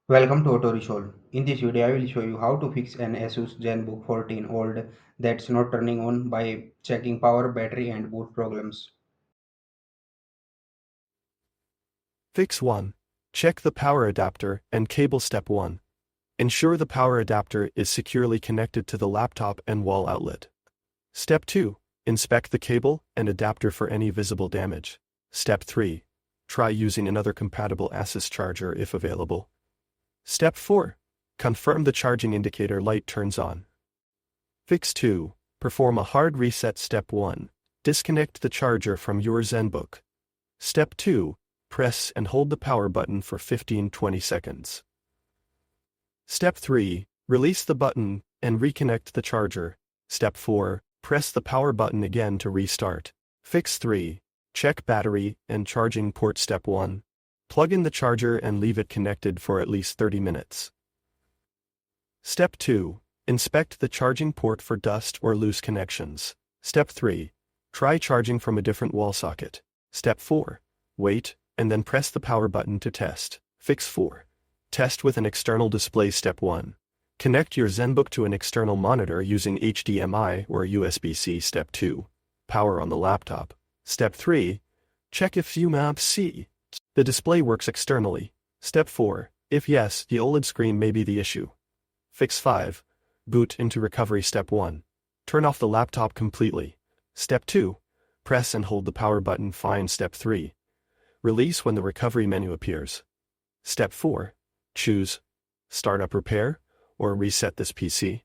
Welcome to Auto Resolve. In this video, I will show you how to fix an Asus Zenbook 14 old that's not turning on by checking power, battery, and boot problems. Fix 1. Check the power adapter and cable. Step 1. Ensure the power adapter is securely connected to the laptop and wall outlet. Step 2. Inspect the cable and adapter for any visible damage. Step 3. Try using another compatible Asus charger if available. Step 4. Confirm the charging indicator light turns on. Fix 2. Perform a hard reset. Step 1. Disconnect the charger from your Zenbook. Step 2. Press and hold the power button for 15-20 seconds. Step 3. Release the button and reconnect the charger. Step 4. Press the power button again to restart. Fix 3. Check battery and charging port. Step 1. Plug in the charger and leave it connected for at least 30 minutes. Step 2. Inspect the charging port for dust or loose connections. Step 3. Try charging from a different wall socket. Step 4. Wait, and then press the power button to test. Fix 4. Test with an external display. Step 1. Connect your Zenbook to an external monitor using HDMI or USB-C. Step 2. Power on the laptop. Step 3. Check if UMAP-C. The display works externally. Step 4. If yes, the OLED screen may be the issue. Fix 5. Boot into recovery. Step 1. Turn off the laptop completely. Step 2. Press and hold the power button. Fine. Step 3. Release when the recovery menu appears. Step 4. Choose Startup Repair or Reset this PC.